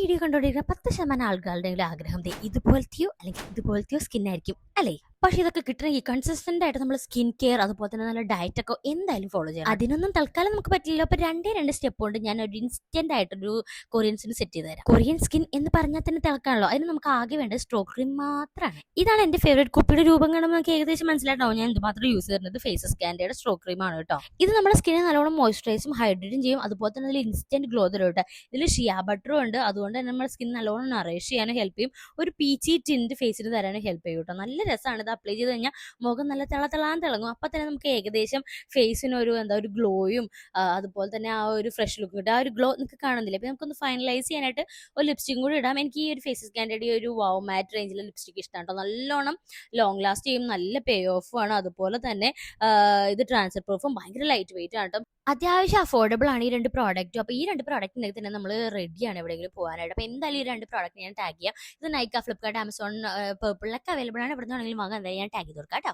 Video കണ്ടുകൊണ്ടിരിക്കുന്ന 10% ആളുകളുടെ ആഗ്രഹം ദേ ഇതുപോലത്തെയോ അല്ലെങ്കിൽ ഇതുപോലത്തെയോ സ്കിൻ ആയിരിക്കും അല്ലേ? പക്ഷെ ഇതൊക്കെ കിട്ടണമെങ്കിൽ കൺസിസ്റ്റന്റ് ആയിട്ട് നമ്മൾ സ്കിൻ കെയർ അതുപോലെ തന്നെ നല്ല ഡയറ്റ് ഒക്കെ എന്തായാലും ഫോളോ ചെയ്യണം. അതിനൊന്നും തൽക്കാലം നമുക്ക് പറ്റില്ല. അപ്പൊ രണ്ട് സ്റ്റെപ്പ് കൊണ്ട് ഞാൻ ഒരു ഇൻസ്റ്റന്റ് ആയിട്ടൊരു കൊറിയൻ സ്കിൻ സെറ്റ് ചെയ്ത് തരാം. കൊറിയൻ സ്കിൻ എന്ന് പറഞ്ഞാൽ തന്നെ തിളക്കാണല്ലോ. അതിന് നമുക്ക് ആകെ വേണ്ടത് സ്ട്രോക്ക് ക്രീം മാത്രമാണ്. ഇതാണ് എന്റെ ഫേവറേറ്റ്. കുപ്പിയുടെ രൂപം കാണുമ്പോൾ നമുക്ക് ഏകദേശം മനസ്സിലായിട്ടാവും ഞാൻ എന്തുമാത്രം യൂസ് ചെയ്യുന്നത്. ഫേസ് സ്കാൻഡയുടെ സ്ട്രോക്ക് ക്രീം ആണ് കേട്ടോ. ഇത് നമ്മുടെ സ്കിന്നെ നല്ലോണം മോയ്സ്ചറൈസും ഹൈഡ്രേറ്റും ചെയ്യും. അതുപോലെ തന്നെ അതിൽ ഇൻസ്റ്റന്റ് ഗ്ലോ തരും കേട്ടോ. ഇതിൽ ഷിയ ബട്ടറും ഉണ്ട്. അതുകൊണ്ട് തന്നെ നമ്മുടെ സ്കിൻ നല്ലോണം നറിഷ് ചെയ്യാനും ഹെൽപ്പ് ചെയ്യും. ഒരു പീച്ചി ടിൻറ്റ് ഫേസിന് തരാനും ഹെൽപ്പ് ചെയ്യും കേട്ടോ. നല്ല രസമാണ്. ഇത് അപ്ലൈ ചെയ്ത് കഴിഞ്ഞാൽ മുഖം നല്ല തിളാൻ തിളങ്ങും. അപ്പം തന്നെ നമുക്ക് ഏകദേശം ഫേസിന് ഒരു ഗ്ലോയും അതുപോലെ തന്നെ ആ ഒരു ഫ്രഷ് ലുക്ക് കിട്ടും. ആ ഒരു ഗ്ലോ നിങ്ങൾക്ക് കാണുന്നില്ല. അപ്പം നമുക്കൊന്ന് ഫൈനലൈസ് ചെയ്യാനായിട്ട് ഒരു ലിപ്സ്റ്റിക്കും കൂടി ഇടാം. എനിക്ക് ഈ ഒരു ഫേസ് സ്കാൻഡയുടെ ഒരു വാവ് മാറ്റ് റേഞ്ചിലെ ലിപ്സ്റ്റിക് ഇഷ്ടമാണ് കേട്ടോ. നല്ലോണം ലോങ് ലാസ്റ്റ് ചെയ്യും. നല്ല പേ ഓഫും ആണ്. അതുപോലെ തന്നെ ഇത് ട്രാൻസ്ഫർ പ്രൂഫും ഭയങ്കര ലൈറ്റ് വെയിറ്റ് ആണ് കേട്ടോ. അത്യാവശ്യം അഫോർഡബിൾ ആണ് ഈ രണ്ട് പ്രോഡക്റ്റും. അപ്പോൾ ഈ രണ്ട് പ്രോഡക്റ്റ് ഉണ്ടെങ്കിൽ തന്നെ നമ്മൾ റെഡിയാണ് എവിടെയെങ്കിലും പോകാനായിട്ട്. അപ്പോൾ എന്തായാലും ഈ രണ്ട് പ്രോഡക്റ്റ് ഞാൻ ടാഗ് ചെയ്യാം. ഇത് നൈക്ക, ഫ്ലിപ്കാർട്ട്, ആമസോൺ, പേർപ്പിളിലൊക്കെ അവൈലബിൾ ആണ്. എവിടെ നിന്നാണെങ്കിലും വാങ്ങാൻ എന്തായാലും ഞാൻ ടാഗ് ചെയ്ത് കൊടുക്കാം കേട്ടോ.